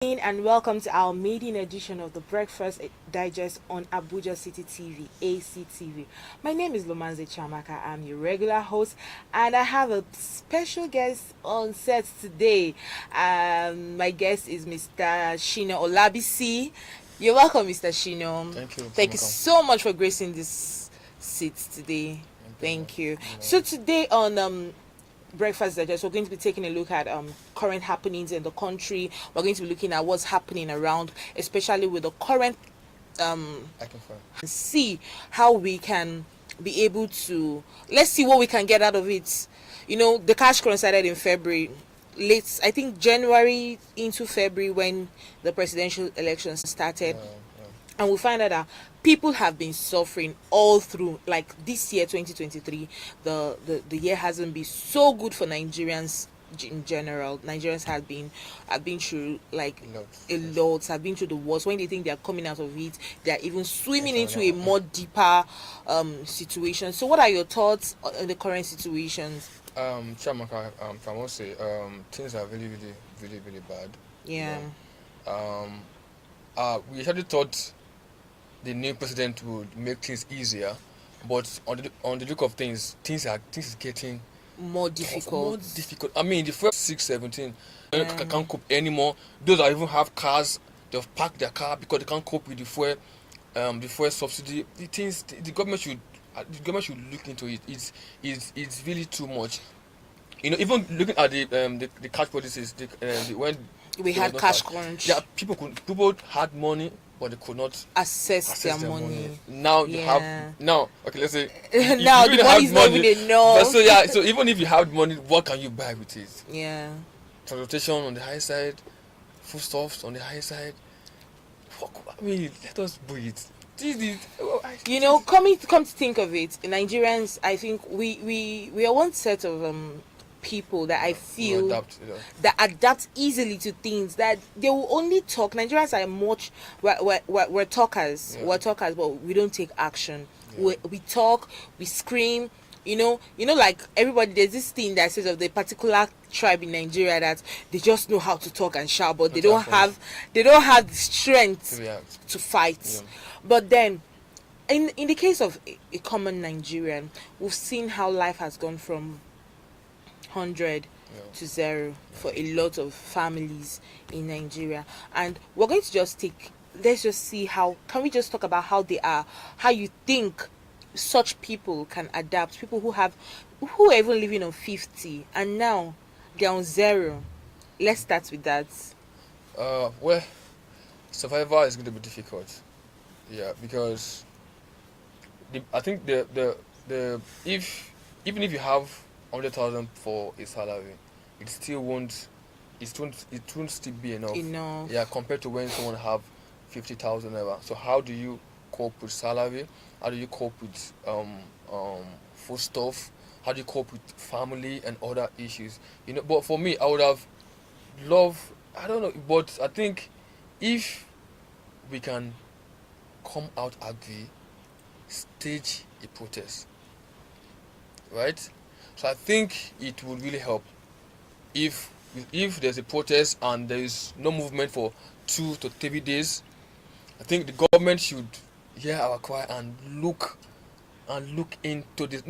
And welcome to our maiden edition of the Breakfast Digest on Abuja City TV, ACTV. My name is Lomanze Chamaka. I'm your regular host, and I have a special guest on set today. My guest is Mr. Shino Olabisi. You're welcome, Mr. Shino. Thank you. Thank you so much for gracing this seat today. Thank you. So today on Breakfast Digest, we're going to be taking a look at current happenings in the country. We're going to be looking at what's happening around, especially with the current see how we can be able to, let's see what we can get out of it. You know, the cash coincided in February, late I think January into February, when the presidential elections started. And we find out that people have been suffering all through. Like this year, 2023, the year hasn't been so good for Nigerians in general. Nigerians have been through like a lot, have been through the worst. When they think they are coming out of it, they are even swimming into a more deeper situation. So what are your thoughts on the current situations? Chamaka, I must say, things are really, really, really, really bad. Yeah. We actually thought the new president would make things easier, but on the look of things is getting more difficult. I mean, the first 6-17 can't cope anymore. Those that even have cars, they've parked their car because they can't cope with the fuel subsidy. The government should look into it. It's really too much. You know, even looking at the cash policies, when we had cash crunch. Yeah, people had money, but they could not access their money. Now you have okay, let's say now the money is not even enough. So even if you have money, what can you buy with it? Yeah. Transportation on the high side, foodstuffs on the high side. I mean, let us breathe. You know, come to think of it, Nigerians, I think we are one set of people that I feel that adapt easily to things, that they will only talk. Nigerians are much we're talkers. We're talkers, but we don't take action. We talk, we scream. You know, like everybody, there's this thing that says of the particular tribe in Nigeria that they just know how to talk and shout, but they don't have the strength to fight. But then in the case of a common Nigerian, we've seen how life has gone from 100 to 0 for a lot of families in Nigeria. And we're going to let's just see how, can we just talk about how they are, how you think such people can adapt, people who are even living on 50 and now they're on 0. Let's start with that. Well, survival is going to be difficult. Yeah, because I think even if you have 100,000 for a salary, it won't still be enough. Yeah, compared to when someone have 50,000 ever. So how do you cope with salary? How do you cope with food stuff? How do you cope with family and other issues? You know, but for me, I would have loved, I don't know, but I think if we can come out ugly, stage a protest, right? So I think it would really help if there's a protest and there is no movement for 2 to 3 days. I think the government should hear our cry and look into this.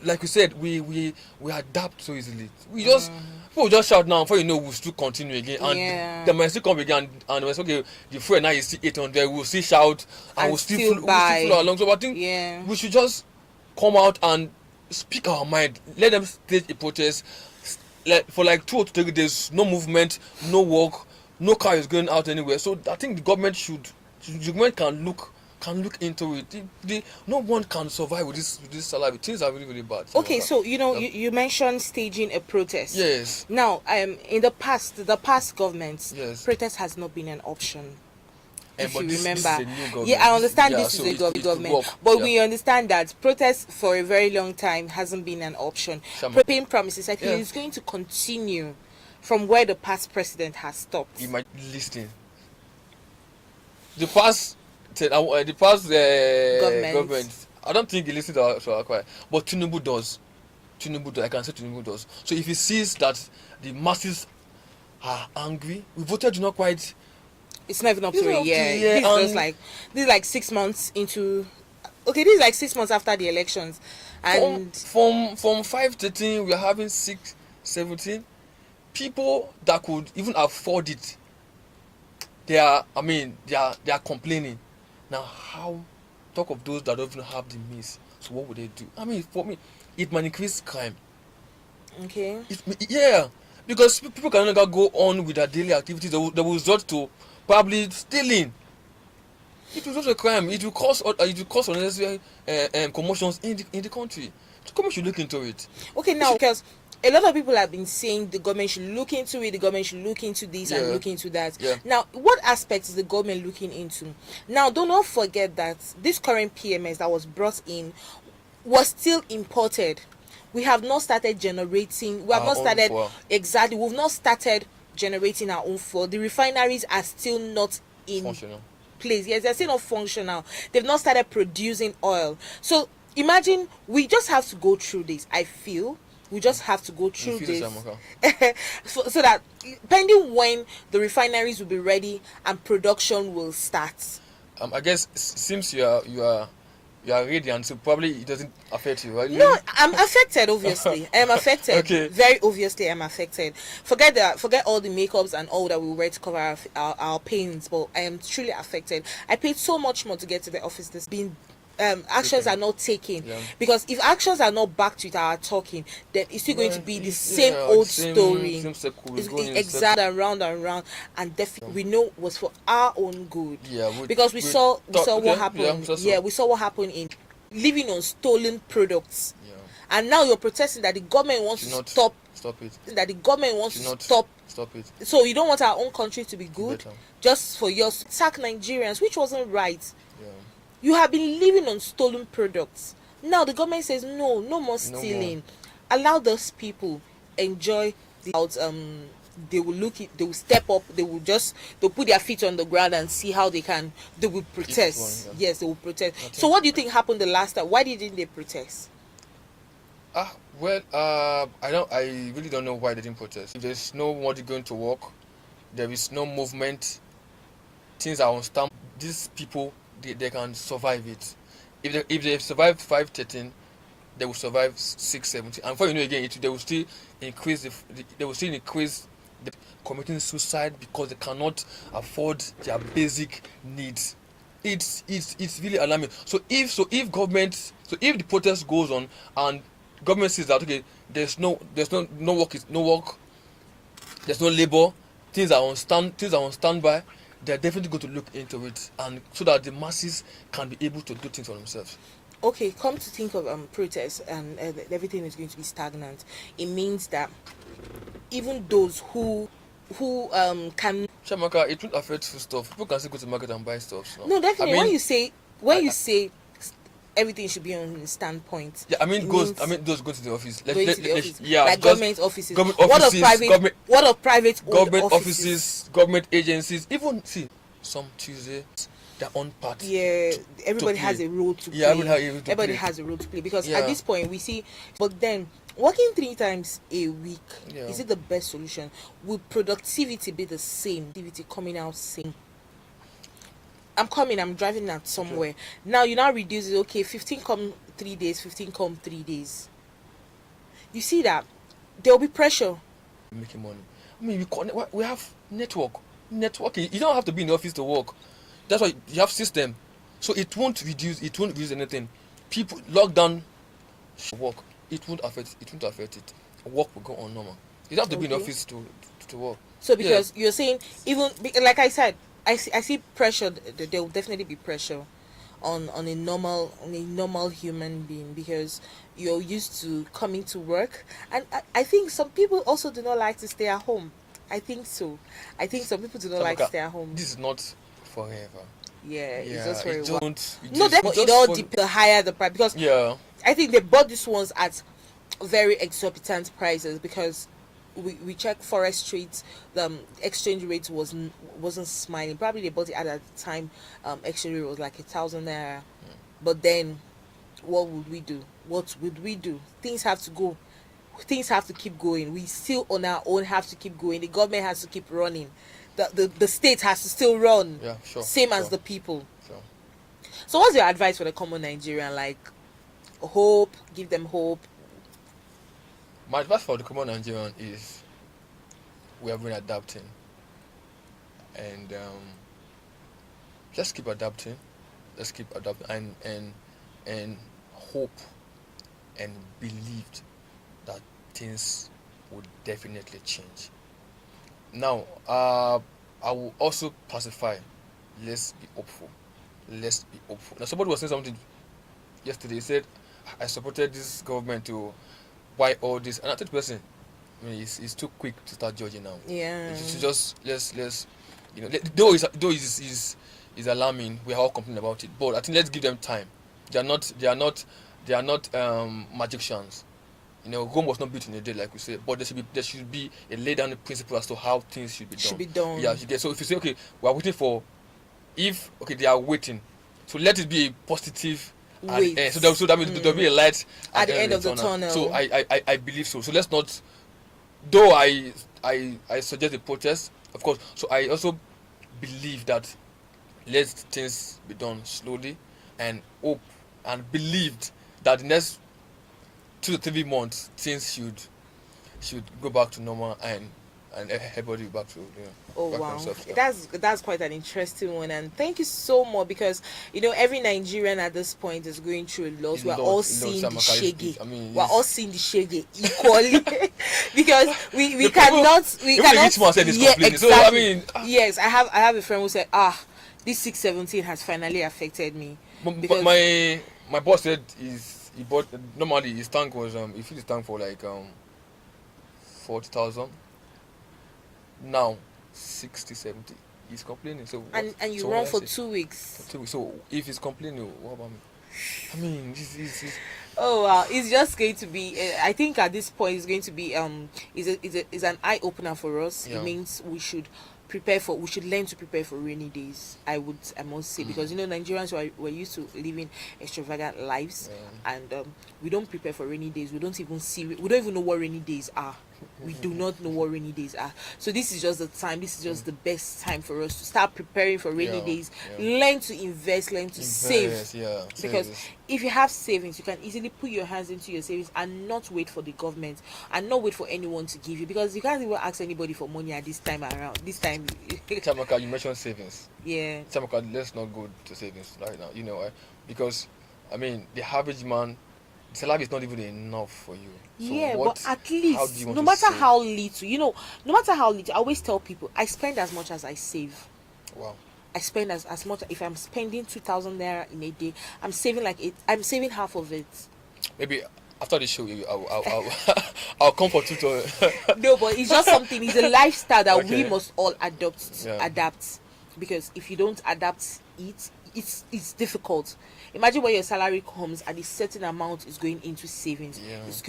Like we said, we adapt so easily. People just shout now, before you know, we'll still continue again, and the might still come again, and when it's okay, the fuel now is still 800, we'll still shout and we'll still flow along. So I think we should just come out and speak our mind. Let them stage a protest for like 2 to 3 days. No movement, no work, no car is going out anywhere. So I think the government can look into it. No one can survive with this salary. Things are really, really bad. Okay, so you mentioned staging a protest. Yes. Now, in the past governments, protest has not been an option. If you remember, I understand this is a government, but we understand that protest for a very long time hasn't been an option. Paying promises, I think it's going to continue from where the past president has stopped. You might listen. The past government, I don't think he listens to our cry, but Tinubu does. I can say Tinubu does. So if he sees that the masses are angry, we voted not quite It's not even up It's to not a up to year. a year, This is just and like, this is like 6 months into. Okay, this is like 6 months after the elections, and from 513 we are having 617. People that could even afford it, they are complaining. Now how talk of those that don't even have the means? So what would they do? I mean, for me, it might increase crime. okay. Yeah, because people can no longer go on with their daily activities. They will resort to probably stealing. It will also a crime. It will cause unnecessary commotions in the country. The government should look into it. Okay, now because a lot of people have been saying the government should look into it, the government should look into this and Yeah, look into that. yeah. Now, what aspects is the government looking into? Now, do not forget that this current PMS that was brought in was still imported. We have not started generating. We have Our not own started fuel. exactly. We've not started generating our own fuel. The refineries are still not in Functional. place. Yes, they're still not functional. They've not started producing oil. So imagine we just have to go through this. I feel we just have to go through Refuse this Amaka. so that pending when the refineries will be ready and production will start. I guess seems you are radiant, so probably it doesn't affect you, right? No, I'm affected. Obviously, I am affected. Okay. Very obviously, I'm affected. Forget all the makeups and all that we wear to cover our pains, but I am truly affected. I paid so much more to get to the office. This being actions Okay. are not taken, Yeah. because if actions are not backed with our talking, then it's still going to be the It's- same yeah, old same- story. same circle, It's going in exact and round, and definitely we know was for our own good. Yeah, Because we saw okay, what happened. so. We saw what happened in living on stolen products. Yeah. And now you're protesting that the government wants Should to not stop it. that the government wants Should to not stop. it. So you don't want our own country to be good, Better. just for your attack Nigerians, which wasn't right. Yeah. You have been living on stolen products. Now the government says no more stealing. Allow those people enjoy the out. They will step up. They'll put their feet on the ground and see how they will protest. One, yeah. Yes, they will protest. So what do you think happened the last time? Why didn't they protest? Well, I really don't know why they didn't protest. If there's nobody going to work, there is no movement, things are on stand. These people, they can survive it. If they survived 513, they will survive 670. And before you know again, they will still increase the committing suicide because they cannot afford their basic needs. It's really alarming. So if the protest goes on and government says that okay, there's no work, there's no labor, things are on standby, they're definitely going to look into it, and so that the masses can be able to do things for themselves. Okay, come to think of protests and everything is going to be stagnant. It means that even those who can Shamaka, it won't affect food stuff. People can still go to market and buy stuff. no definitely I mean, when you say everything should be on standpoint. yeah, I mean, it those means go to the office. going to the office, Yeah, like just government offices. government What of offices, private? What of private owned government offices, government agencies, even see some Tuesday their own part. Yeah, everybody play. has a role to play. Yeah, everybody has a role to play because Yeah. at this point we see. But then working 3 times a week, Yeah. is it the best solution? Would productivity be the same? Productivity coming out same. I'm driving out somewhere. Now you now reduce it. Okay, 15 come 3 days, 15 come 3 days. You see that there will be pressure. Making money. I mean, we have networking. You don't have to be in the office to work. That's why you have system, so it won't reduce anything. People lockdown work. It won't affect it. Work will go on normal. You don't have to be in the Okay. office to work. So because you're saying like I said, I see pressure. There will definitely be pressure on a normal human being because you're used to coming to work, and I think some people also do not like to stay at home. I think so. I think some people do not like to stay at home. This is not forever. Yeah, it's Yeah, just for a it while. don't. No, therefore it all depends the higher the price because Yeah. I think they bought these ones at very exorbitant prices because we checked Forest Street, the exchange rate wasn't smiling. Probably they bought it at the time exchange rate was like 1,000 naira. But then what would we do? Things have to go. Things have to keep going. We still on our own have to keep going. The government has to keep running. the state has to still run. Yeah, sure. Same sure, as the people. Sure. So what's your advice for the common Nigerian? Like, hope, give them hope. My advice for the common Nigerian is we have been adapting, and let's keep adapting. Let's keep adapting, and hope and believed that things would definitely change. Now, I will also pacify. Let's be hopeful. Let's be hopeful. Now, somebody was saying something yesterday. He said, "I supported this government to buy all this," and I told the person, I mean, it's too quick to start judging now. Yeah. It's just let's though is alarming. We are all complaining about it, but I think let's give them time. They are not magicians. Rome was not built in a day, like we say, but there should be a laid down principle as to how things should be done. Should be done. Yeah, you get. So if you say, okay, we are waiting for, if okay they are waiting, so let it be a positive. Wait. So that means there'll be a light at the end of the tunnel. So I believe so. So let's not. Though I suggest a protest, of course. So I also believe that let things be done slowly, and hope and believed that the next 2 to 3 months things should go back to normal, and everybody back to Oh back to wow, themselves, yeah. that's quite an interesting one, and thank you so much, because every Nigerian at this point is going through a loss. We're all seeing the shege. We're all seeing the shege equally because we cannot even the rich man said he's complaining. exactly. So I mean, yes, I have a friend who said, this 617 has finally affected me. but my boss said he bought, normally his tank was he filled his tank for like 40,000. Now 60, 70. He's complaining. So and you so run what for I say? 2 weeks. So if he's complaining, what about me? I mean, this Oh wow, it's just going to be. I think at this point, it's going to be is an eye opener for us. Yeah. It means we should learn to prepare for rainy days. I must say, because Nigerians were used to living extravagant lives, and we don't prepare for rainy days. We don't even know what rainy days are. We do not know what rainy days are. So this is just the time. This is just the best time for us to start preparing for rainy days. Yeah. Learn to invest. Learn to save. Yeah, because if you have savings, you can easily put your hands into your savings and not wait for the government and not wait for anyone to give you, because you can't even ask anybody for money at this time around. This time, Chiamaka, you mentioned savings. yeah. Chiamaka, let's not go to savings right now. You know why? Because I mean, the average man, the salary is not even enough for you. So Yeah, what, but at how do you least, want no to matter save? how little, no matter how little, I always tell people I spend as much as I save. Wow. I spend as much. If I'm spending 2,000 naira in a day, I'm saving I'm saving half of it. Maybe after the show, I'll come for tutor. No, but it's just something. It's a lifestyle that we Okay. must all adapt. Yeah. Adapt, because if you don't adapt it's difficult. Imagine when your salary comes and a certain amount is going into savings. Yeah. It's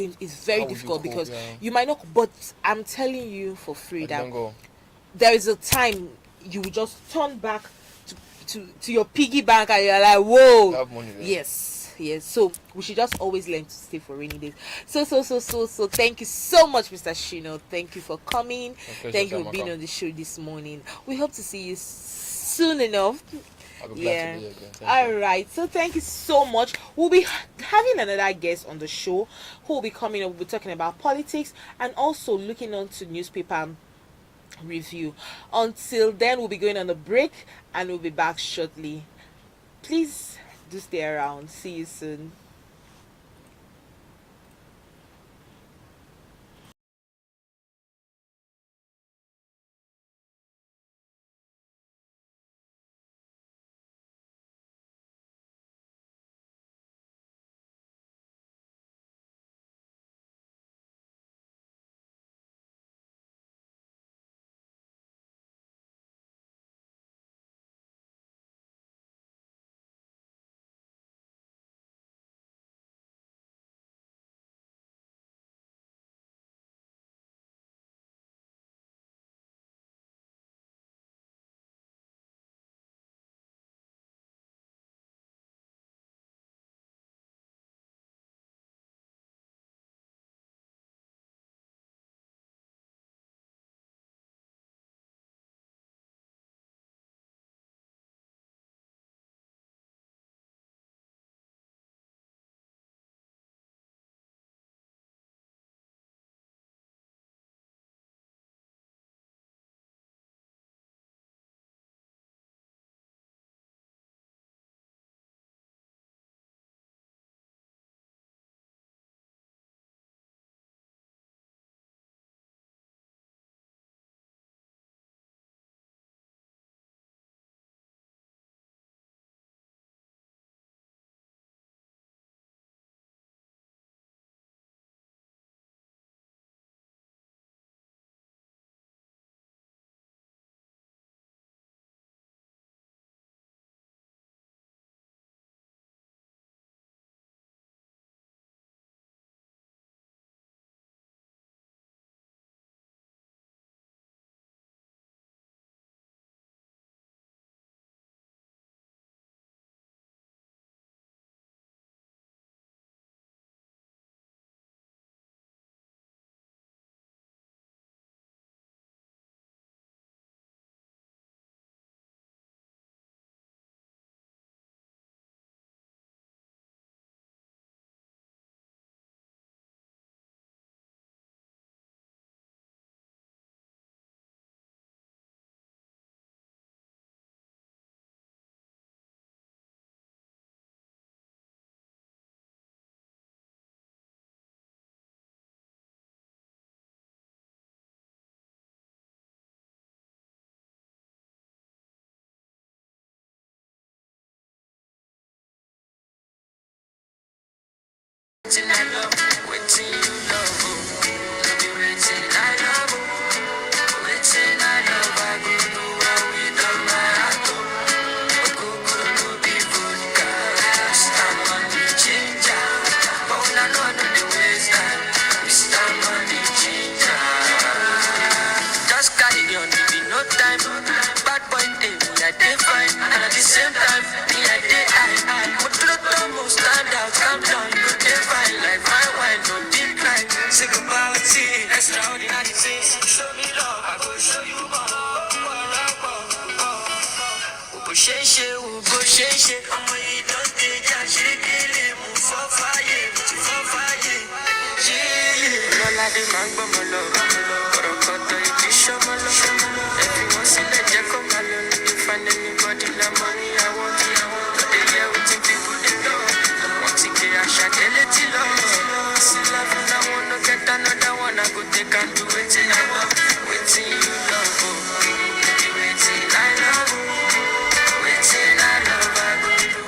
very How would you difficult, cope? because Yeah. you might not. But I'm telling you for free I that don't go. there is a time you will just turn back to your piggy bank and you're like, whoa. I have money there. Yes. So we should just always learn to save for rainy days. So thank you so much, Mr. Shino. Thank you for coming. pleasure, Thank you for Chiamaka. being on the show this morning. We hope to see you soon enough. I'll be glad to be here again. Thank All you. right. So thank you so much. We'll be having another guest on the show who will be coming up. We'll be talking about politics and also looking onto newspaper review. Until then, we'll be going on a break and we'll be back shortly. Please do stay around. See you soon. Just carry on, no time. Bad boy day, me I day fine, and at the same time, me I day high. But look almost stand out, calm down, you day fine like my wine, no decline. Say goodbye, see, extraordinary things. Show me love, I go show you more. Ubo sheshe, I'ma eat on stage, I shake it, move for fire, yeah. Lola di mango molo, korokoto iti shomolo. Everyone see the jacko malo. You find anybody la money I want. But they hear what people they know. Once you get a shot, they let it low. See love and I wanna get another one. I go take and do it till I love. Waiting you love, waiting I love, waiting I love. I go do.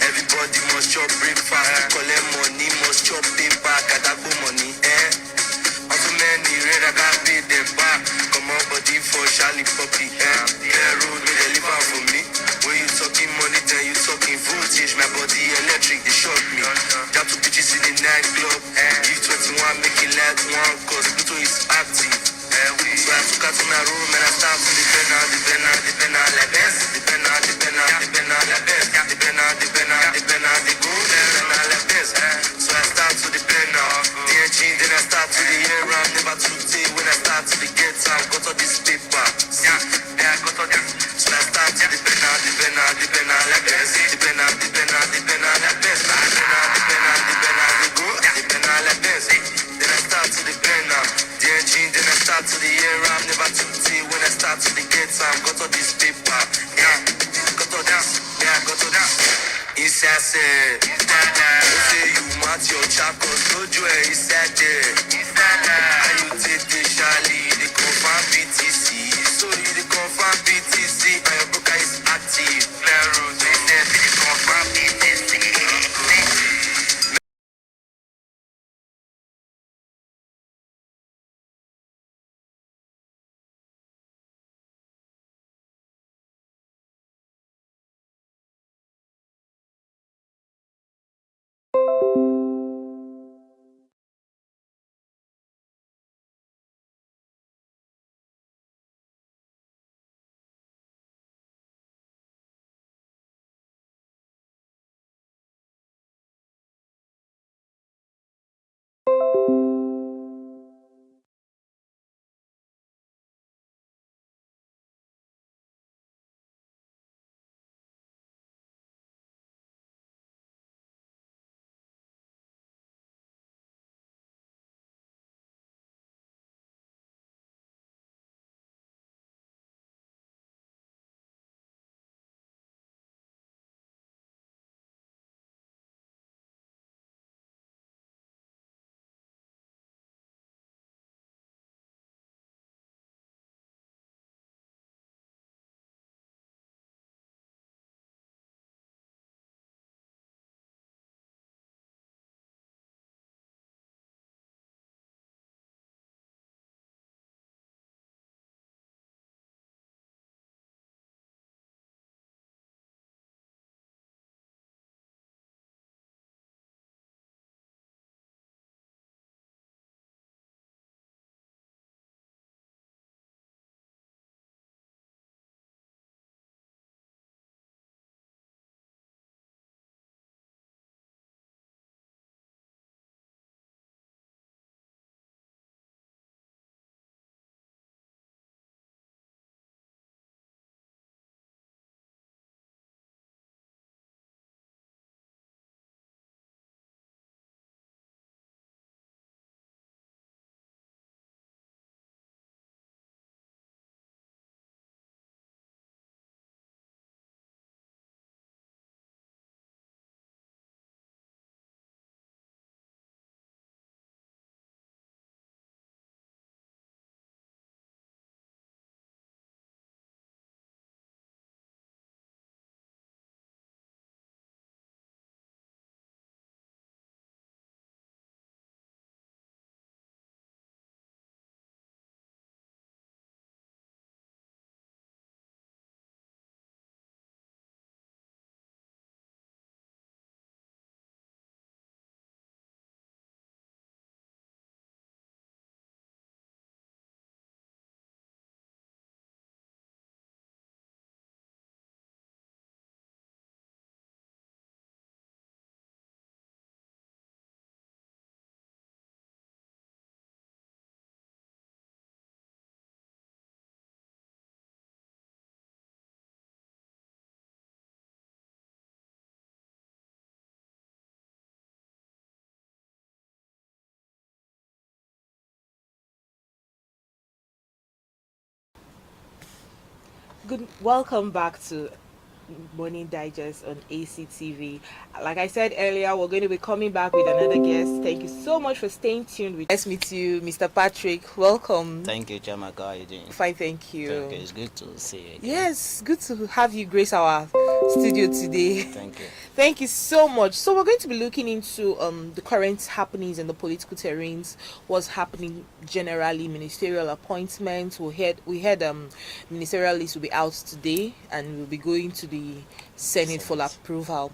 Everybody must chop breakfast, collect money, must chop paper, kadago money, Also many red, I can't pay them back. Come on, body for Charlie Poppy, road, may they live out for me. When you talking money, then you talking voltage. My body electric, they shock me. Got two bitches in the nightclub. Give 21, make it like one, cause Pluto is active. So I took out to my room and I started to the pen out like this. The pen out like this. The pen out, they go like this. So I start to the pen out. The engine, then I start to the air round. Never to take when I start to the get out. Got all this paper. Yeah, I got all this. So I start to the pen out like this. The pen out like this. The pen out, they go. The pen out like this. Then I start to the pen out. The engine, then I start to the air round. Never to take when I start to the get out. Got all this paper. Yeah, got all this. Yeah, got all this. Inside said, say you match your chakos, no joy inside there. How you take the Charlie, they confirm BTC. So you the confirm BTC, and your broker is active. They confirm BTC. Good. Welcome back to Morning Digest on ACTV. Like I said earlier, we're going to be coming back with another guest. Thank you so much for staying tuned. Nice to meet you, Mr. Patrick. Welcome. Thank you, Jamaka. How are you doing? Fine, thank you. Okay, it's good to see you again. Yes, good to have you grace our studio today. Thank you. Thank you so much. So we're going to be looking into the current happenings in the political terrains, what's happening generally, ministerial appointments. We had ministerial list will be out today, and we'll be going to the Senate for approval.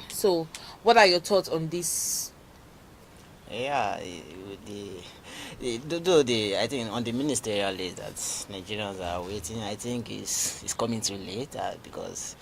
So, what are your thoughts on this? Yeah, I think on the ministerial list that Nigerians are waiting, I think is coming too late because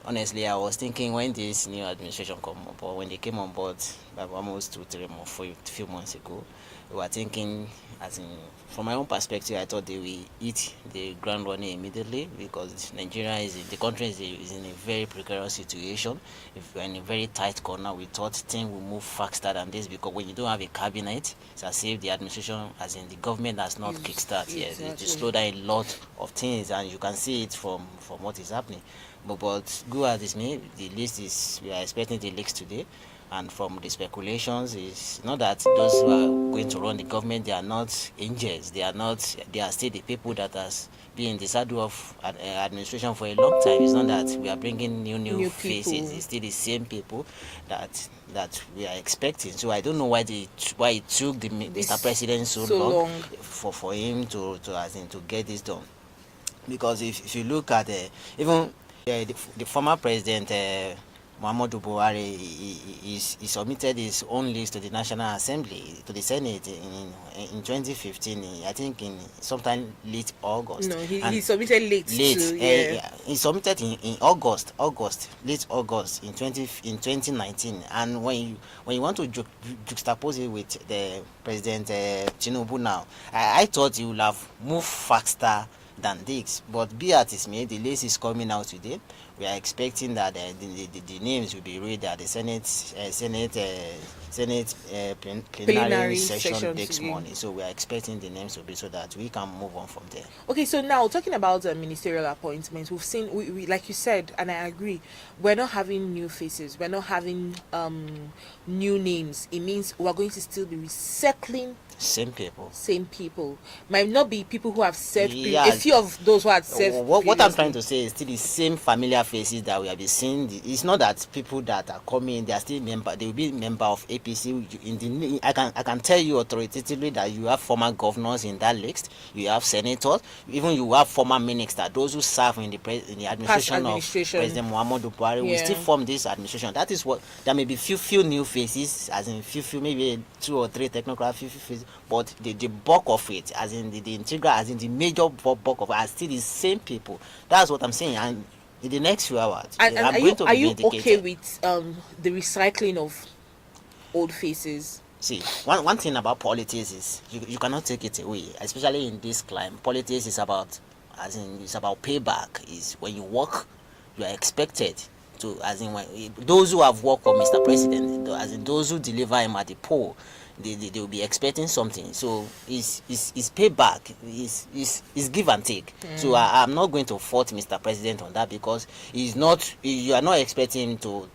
honestly, I was thinking when this new administration come on board, when they came on board almost 2-3 months, a few months ago, we were thinking, as in, from my own perspective, I thought they will eat the ground running immediately because Nigeria the country is in a very precarious situation. If we're in a very tight corner, we thought things will move faster than this because when you don't have a cabinet, it's as if the administration, as in the government, has not kickstart yet. It slow down a lot of things, and you can see it from what is happening. But good as it may, the list we are expecting the leaks today. And from the speculations, it's not that those who are going to run the government, they are not angels. They are still the people that has been in the saddle of administration for a long time. It's not that we are bringing new faces. It's still the same people that we are expecting. So I don't know why it took the Mr. President so long for him to get this done. Because if you look at even the former president Muhammadu Buhari, he submitted his own list to the National Assembly, to the Senate in 2015. I think in sometime late August. No, he submitted late. He submitted in late August in 2019. And when you want to juxtapose it with the President Tinubu now, I thought he would have moved faster than this, but be as it may, the list is coming out today. We are expecting that the names will be read at the Senate plenary session next morning. So we are expecting the names to be so that we can move on from there. Okay, so now talking about ministerial appointments, we've seen, we like you said, and I agree, we're not having new faces, we're not having new names. It means we're going to still be recycling same people. Might not be people who have served. A few of those who had served. What I'm trying to say is still the same familiar faces that we have been seeing. It's not that people that are coming, they are still member. They will be member of APC. I can tell you authoritatively that you have former governors in that list. You have senators. Even you have former ministers. Those who serve in the administration of President Muhammadu Buhari will still form this administration. That is what there may be few new faces, as in few maybe 2 or 3 technocrats, few faces. But the bulk of it, as in the integral, as in the major bulk of it, are still the same people. That's what I'm saying. And in the next few hours, are you okay with the recycling of old faces? See, one thing about politics is you cannot take it away, especially in this climate. Politics is about, it's about payback. Is when you work, you are expected to, as in when those who have worked for Mr. President, as in those who deliver him at the poll, they will be expecting something. So it's payback, it's give and take. So I'm not going to fault Mr. President on that because you are not expecting him to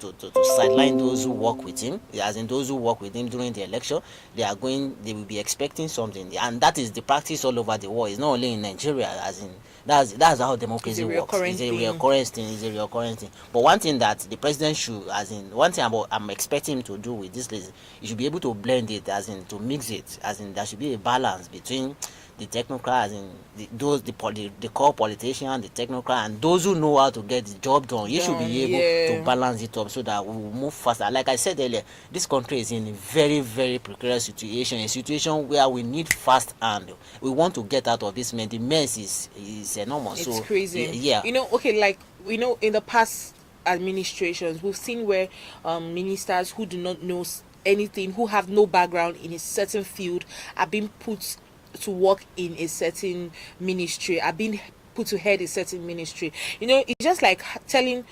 sideline those who work with him, as in those who work with him during the election. They will be expecting something, and that is the practice all over the world. It's not only in Nigeria, as in that's how democracy works. It's a recurrent thing. But one thing that the president should, one thing I'm expecting him to do with this list, he should be able to blend it, to mix it, there should be a balance between the technocrat, the core politician, the technocrat, and those who know how to get the job done. You should be able to balance it up so that we will move faster. Like I said earlier, this country is in a very, very precarious situation, a situation where we need fast hand. We want to get out of this mess. The mess is enormous. It's crazy. Yeah. In the past administrations, we've seen where ministers who do not know anything, who have no background in a certain field, are being put to work in a certain ministry, are being put to head a certain ministry. It's just like telling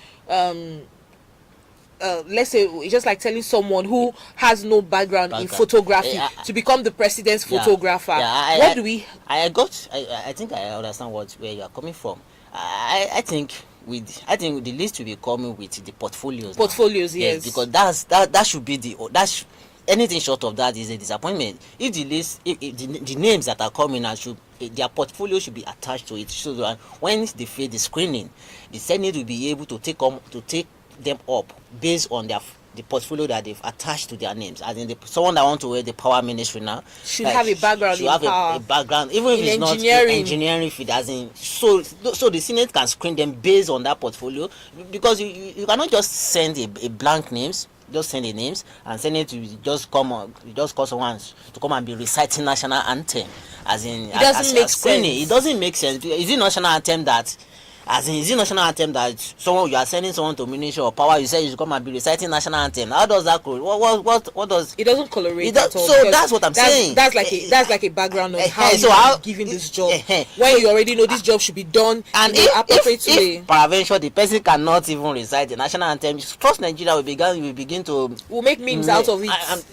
let's say it's just like telling someone who has no background in photography to become the president's photographer. What do we? I think I understand where you are coming from. I think the list will be coming with the portfolios. Portfolios, yes. Because that should be anything short of that is a disappointment. If the list, if the names that are coming out their portfolio should be attached to it. So that when they fail the screening, the Senate will be able to take them up based on the portfolio that they've attached to their names. As in someone that want to wear the power ministry now should have a background should have power. A background, even if it's not engineering field, as in so the Senate can screen them based on that portfolio, because you cannot just send a blank names. Just send the names and send it to just call someone to come and be reciting national anthem. As in, it doesn't make sense. It doesn't make sense. Is it national anthem that? As in, is it national anthem that you are sending someone to Ministry of Power? You say you should come and be reciting national anthem. How does that go? What does? It doesn't colorate at all. So that's what I'm saying. That's like a background on how you are giving this job. When you already know this job should be done and in the appropriate way. If peradventure the person cannot even recite the national anthem, trust Nigeria will begin to. We'll make memes out of it.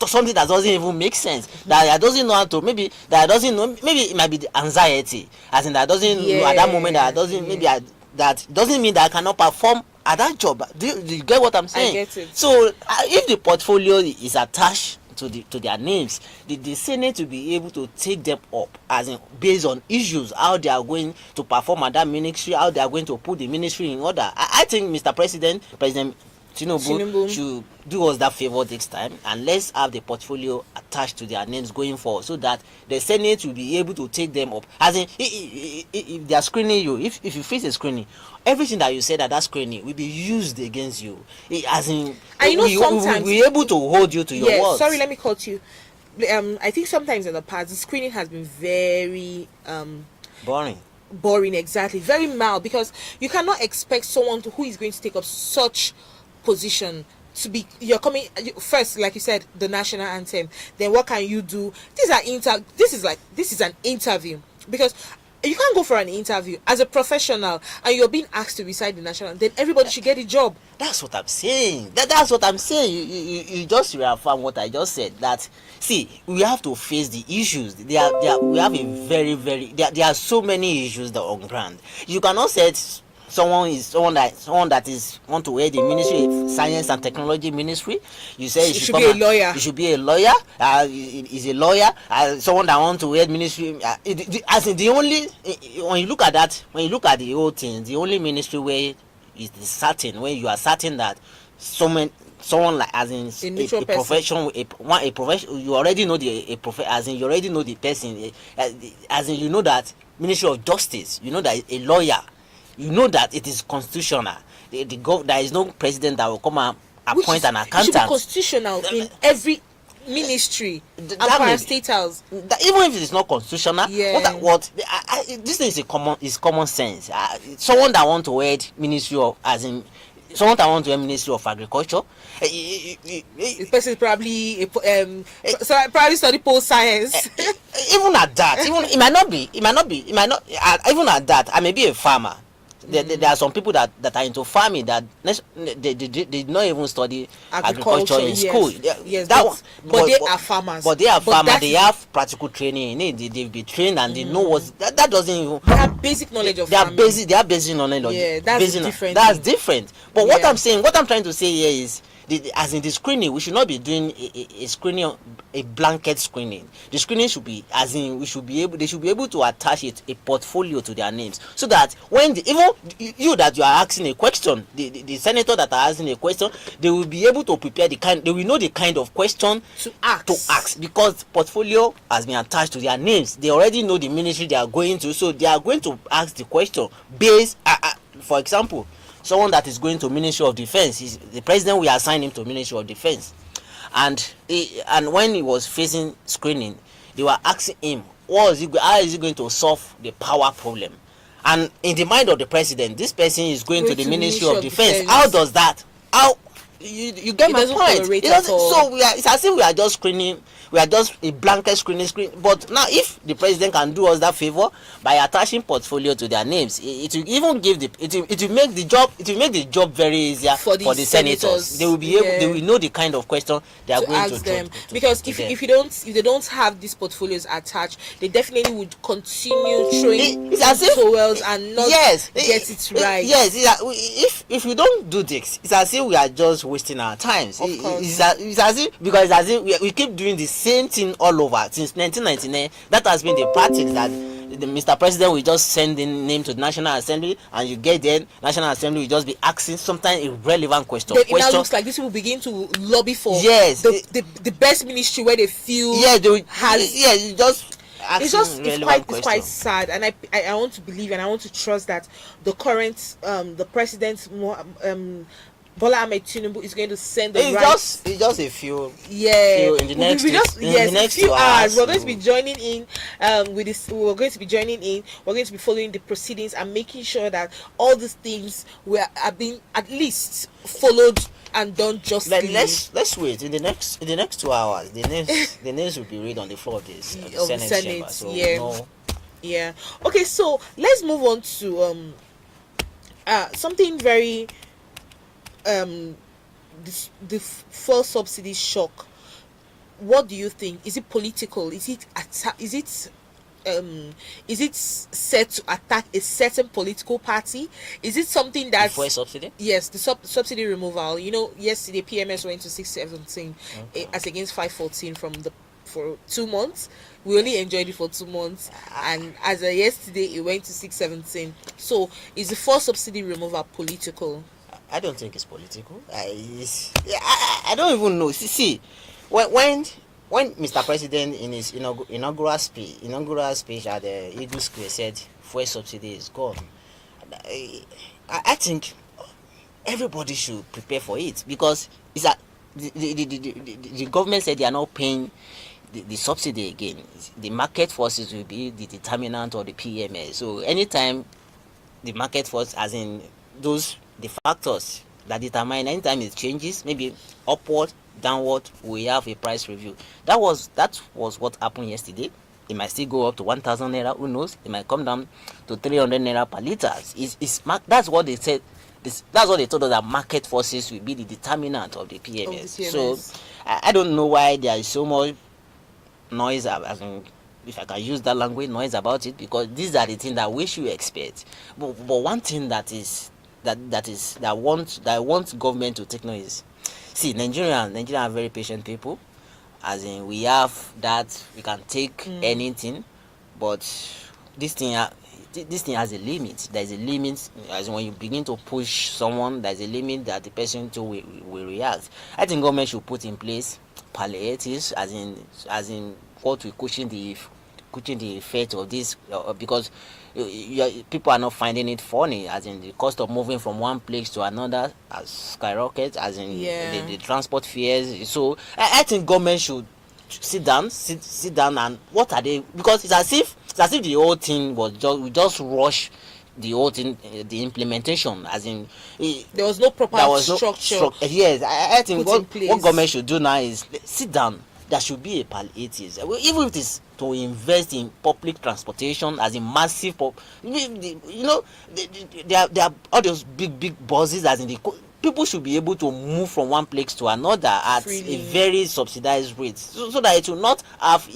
Something that doesn't even make sense. That doesn't know how to. Maybe it might be the anxiety. As in that doesn't know at that moment that doesn't that doesn't mean that I cannot perform at that job. Do you get what I'm saying? I get it. So if the portfolio is attached to their names, the Senate will be able to take them up as in based on issues, how they are going to perform at that ministry, how they are going to put the ministry in order. I think Mr. President Tinubu should do us that favor this time, and let's have the portfolio attached to their names going forward, so that the Senate will be able to take them up. As in, if they are screening you, if you face a screening, everything that you said at that screening will be used against you. As in, and sometimes we'll be able to hold you to your words. Sorry, let me cut you. I think sometimes in the past the screening has been very boring, exactly, very mild, because you cannot expect someone who is going to take up such position to be, you're coming first, like you said, the national anthem. Then what can you do? This is an interview, because you can't go for an interview as a professional and you're being asked to recite the national anthem. Then everybody should get a job. That's what I'm saying. That's what I'm saying. You just reaffirm what I just said. That we have to face the issues. We have a there are so many issues that are on ground. You cannot say someone that is want to wear the Ministry of Science and Technology ministry. You say he should be a lawyer. He should be a lawyer. He's a lawyer. Someone that want to wear ministry. As in the only, when you look at the whole thing, the only ministry where is certain, when you are certain that someone like, as in a profession, a profession, you already know as in you already know the person, as in you know that Ministry of Justice, you know that a lawyer. You know that it is constitutional. There is no president that will come and appoint an accountant. It should be constitutional in every ministry and state house. Even if it is not constitutional, this thing is common sense. Someone that want to wear Ministry of, as in someone that want to wear Ministry of Agriculture, the person is probably probably study pole science. Even at that, it might not be. Even at that, I may be a farmer. There are some people that are into farming that they did not even study agriculture in school. Yes, but they are farmers. But they are farmers. They have practical training in it. They'll be trained and they know what that doesn't even. They have basic knowledge of farming. They have basic knowledge. Yeah, that's different. That's different. But what I'm trying to say here is, as in the screening, we should not be doing a screening, a blanket screening. The screening should be, as in, they should be able to attach a portfolio to their names, so that when even you that you are asking a question, the senator that are asking a question, they will be able to prepare they will know the kind of question to ask, because portfolio has been attached to their names. They already know the ministry they are going to, so they are going to ask the question based, for example, someone that is going to Ministry of Defense, the president will assign him to Ministry of Defense, and when he was facing screening, they were asking him, how is he going to solve the power problem? And in the mind of the president, this person is going to the Ministry of Defense. How does that? you get It my doesn't point. tolerate It doesn't, at all. so it's as if we are just screening, we are just a blanket screen. But now, if the president can do us that favor by attaching portfolio to their names, it will even give it will make the job very easier For for the the senators. They will be able, they will know the kind of question they are to going ask to them, to because to if them. if they don't have these portfolios attached, they definitely would continue throwing It's as if, towels and not yes, get it right. Yes, if we don't do this, it's as if we are just wasting our times. Of course. It's as if, because it's as if we keep doing the same thing all over since 1999. That has been the practice, that the Mr. President will just send in name to the National Assembly, and you get there, National Assembly will just be asking sometimes irrelevant question. Then it now looks like this will begin to lobby for Yes, the best ministry where they feel has. yeah, you just. It's quite sad, and I want to believe and I want to trust that the current the president Bola Ahmed Tinubu is going to send the it's just a few in the next few 2 hours. We're going to be joining in with this. We're going to be following the proceedings and making sure that all these things are being at least followed and done justly. Let's wait in the next 2 hours. The names will be read on the floor of the Senate chamber. So yeah. Okay, so let's move on to something very the fuel subsidy shock. What do you think? Is it political? Is it set to attack a certain political party? Is it something that fuel subsidy? Yes, the subsidy removal. Yesterday PMS went to 617 as against 514 for 2 months. We only enjoyed it for 2 months, and as of yesterday it went to 617. So is the fuel subsidy removal political? I don't think it's political. I don't even know. See, when Mr. President in his inaugural speech at the Eagle Square said fuel subsidy is gone, I think everybody should prepare for it, because it's the government said they are not paying the subsidy again. The market forces will be the determinant of the PMS. So anytime the market force, as in the factors that determine, anytime it changes, maybe upward, downward, we have a price review. That was what happened yesterday. It might still go up to 1,000 naira. Who knows? It might come down to 300 naira per liter. That's what they said. That's what they told us, that market forces will be the determinant of the PMS. So I don't know why there is so much noise, if I can use that language, noise about it, because these are the things that we should expect. But one thing that I want government to take note is, see, Nigerians are very patient people, as in we have that we can take anything, but this thing has a limit. There's a limit, as in when you begin to push someone, there's a limit that the person too will react. I think government should put in place palliatives, as in what we cushion the effect of this, because people are not finding it funny, as in the cost of moving from one place to another has skyrocketed, as in the transport fares. So I think government should sit down and what are they, because it's as if the whole thing was just rush the whole thing, the implementation, as in there was no proper structure. Yes, I think what government should do now is sit down. There should be a palliative, even if it is to invest in public transportation, as in massive there are all those big buses, as in people should be able to move from one place to another at freely, a very subsidized rate, so that it will not have,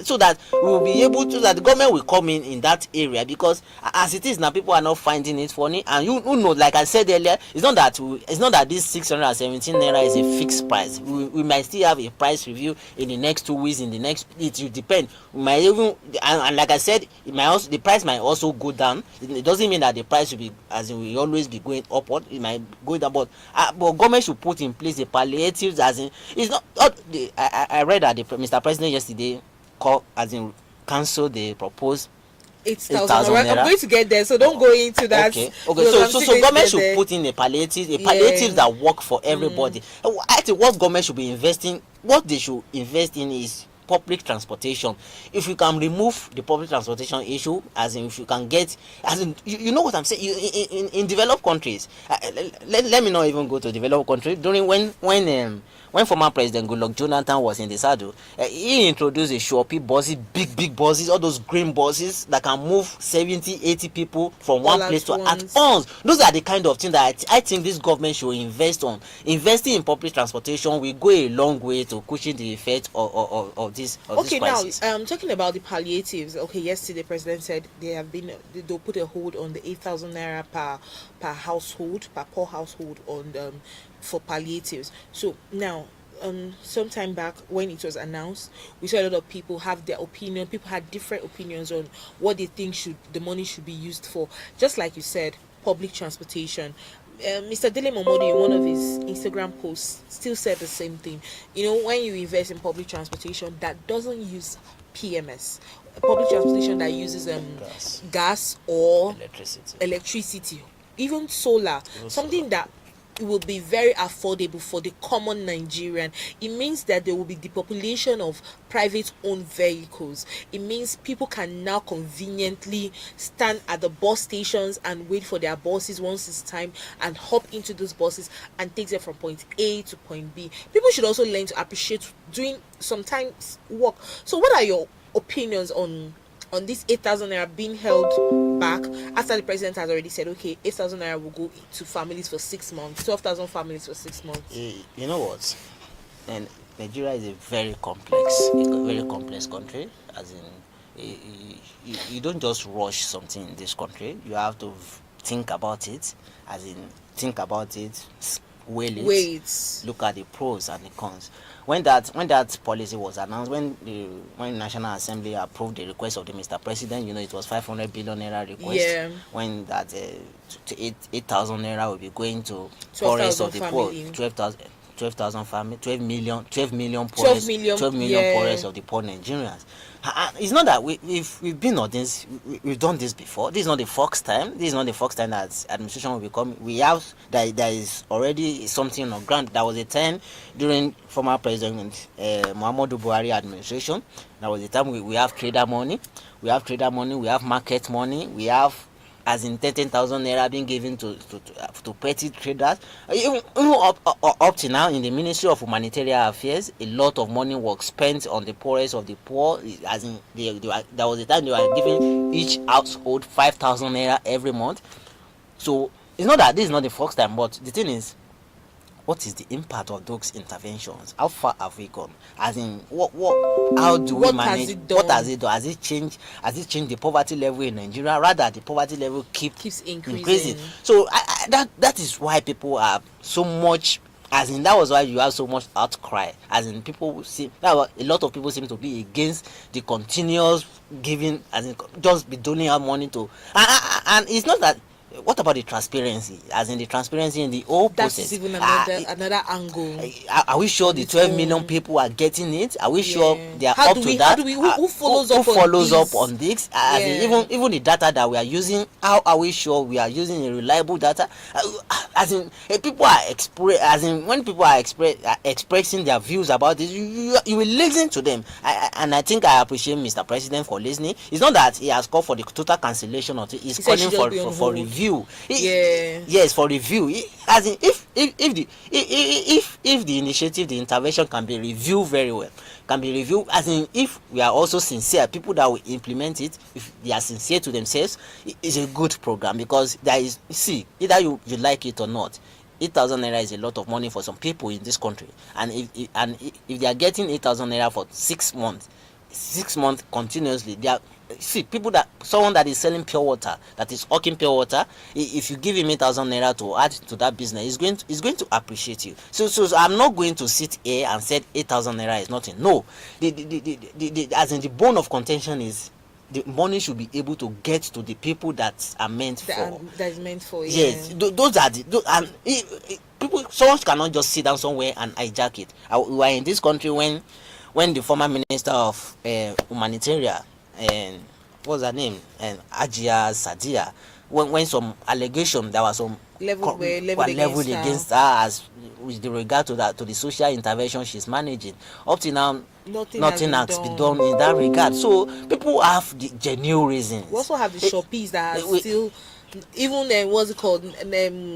so that we will be able to, so that the government will come in that area, because as it is now, people are not finding it funny. And you know, like I said earlier, it's not that this 617 naira is a fixed price. We might still have a price review in the next 2 weeks. It will depend. We might even, and like I said, the price might also go down. It doesn't mean that the price will be, as in, will always be going upward. It might go down, but government should put in place the palliatives, as in, it's not I read that Mr. President yesterday cancel the proposed 8,000 naira. I'm going to get there, so don't go into that. Okay. So government should put in a palliative that work for everybody. I think what government should be investing, what they should invest in is public transportation. If you can remove the public transportation issue, as in if you can get, as in you know what I'm saying, in developed countries, let me not even go to developed countries. During when former President Goodluck Jonathan was in the saddle, he introduced a Shopee buses, big buses, all those green buses that can move 70, 80 people from one place to at once. Those are the kind of things that I think this government should invest on. Investing in public transportation will go a long way to cushion the effect of this crisis. Now, talking about the palliatives. Okay, yesterday the president said they'll put a hold on the 8,000 naira per household, per poor household on for palliatives. So now, sometime back when it was announced, we saw a lot of people have their opinion. People had different opinions on what they think the money should be used for. Just like you said, public transportation. Mr. Dele Momodu, in one of his Instagram posts, still said the same thing. You know, when you invest in public transportation that doesn't use PMS, public transportation that uses gas or electricity, even solar, something that it will be very affordable for the common Nigerian. It means that there will be depopulation of private owned vehicles. It means people can now conveniently stand at the bus stations and wait for their buses once it's time and hop into those buses and take them from point A to point B. People should also learn to appreciate doing sometimes work. So what are your opinions on this 8,000 naira being held back after the president has already said, okay, 8,000 naira will go to families for 6 months, 12,000 families for 6 months? You know what? And Nigeria is a very complex country. As in, you don't just rush something in this country. You have to think about it. As in, think about it, weigh it, look at the pros and the cons. When that policy was announced, when National Assembly approved the request of the Mr. President, you know, it was 500 billion naira request. Yeah. When that 8,000 naira will be going to poorest of the poor, 12,000 family, 12 million poorest of the poor Nigerians. It's not that we've been on this, we've done this before. This is not the first time. This is not the first time that administration will become. We have that there is already something on ground. There was a time during former President Muhammadu Buhari administration. There was a time we have trader money. We have market money. We have, as in 10,000 naira being given to petty traders. Even up to now, in the Ministry of Humanitarian Affairs, a lot of money was spent on the poorest of the poor. As in, there was a time they were giving each household 5,000 naira every month. So it's not that this is not the first time, but the thing is, what is the impact of those interventions? How far have we gone? As in, how do we manage? What has it done? Has it changed the poverty level in Nigeria? Rather, the poverty level keeps increasing. So that is why people are so much. As in, that was why you have so much outcry. As in, a lot of people seem to be against the continuous giving. As in, just be doling out money to, and it's not that. What about the transparency? As in the transparency in the whole process. That's even another angle. Are we sure the 12 million people are getting it? Are we sure they are up to that? Who follows up on this? As in, even the data that we are using, how are we sure we are using a reliable data? As in, people are when people are expressing their views about this, you will listen to them. And I think I appreciate Mr. President for listening. It's not that he has called for the total cancellation of it. He's calling for review. Yes, for review. As in, if the initiative, the intervention can be reviewed very well, as in, if we are also sincere, people that will implement it, if they are sincere to themselves, it's a good program. Because there is, either you like it or not, 8,000 naira is a lot of money for some people in this country, and if they are getting 8,000 naira for 6 months continuously, they are someone that is selling pure water, that is hawking pure water. If you give him 8,000 naira to add to that business, he's going to appreciate you. So I'm not going to sit here and say 8,000 naira is nothing. No, as in, the bone of contention is the money should be able to get to the people that are meant for. That is meant for. Yes, those are people. Someone cannot just sit down somewhere and hijack it. We were in this country when the former minister of humanitarian, and what's her name, and Ajia Sadia, when some allegation there was some leveled against her as with regard to that, to the social intervention she's managing. Up to now, nothing has been done in that regard. So people have the genuine reasons. We also have the shoppies that are still, even what's it called?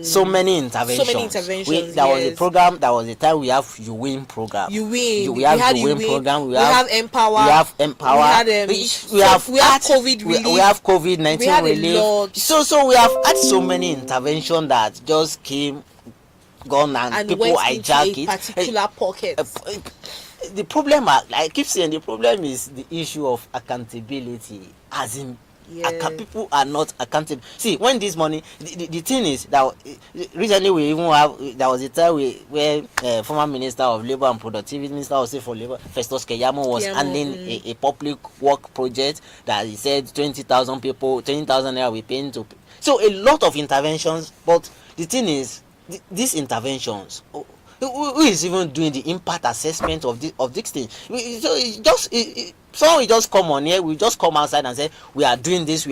So many interventions. There was a program. There was a time we have You Win program. We have You Win program. We have Empower. We have Empower. We have COVID relief. We have COVID-19 relief. So we have had so many interventions that just gone and people hijack it. Particular pocket. The problem, I keep saying, the problem is the issue of accountability, as in. Yeah. People are not accountable. See, when this money, the thing is that recently we even have, there was a time where former Minister of Labour and Productivity, Minister of State for Labour, Festus Keyamo, was handling a public work project that he said 20,000 people, 20,000 naira we paying to. So a lot of interventions, but the thing is, these interventions, who is even doing the impact assessment of this thing? So it just. Someone will just come on here, we just come outside and say, we are doing this.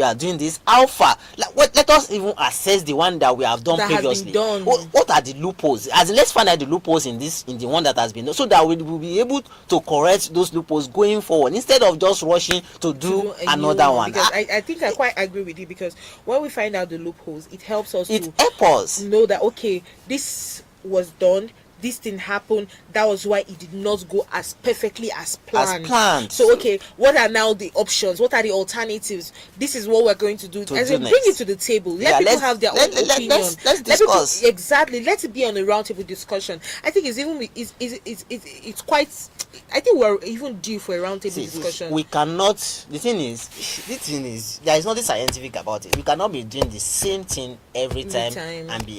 How far? Let us even assess the one that we have done previously. What are the loopholes? Let's find out the loopholes in the one that has been done, so that we will be able to correct those loopholes going forward, instead of just rushing to do another one. Because I think I quite agree with you, because when we find out the loopholes, it helps us know that, okay, this was done, this thing happened, that was why it did not go as perfectly as planned. So okay, what are now the options? What are the alternatives? This is what we're going to do. As in, bring it to the table. Let people have their own opinion. Let's discuss. Exactly. Let it be on a roundtable discussion. I think it's quite. I think we're even due for a roundtable discussion. We cannot. The thing is, there is nothing scientific about it. We cannot be doing the same thing every time and be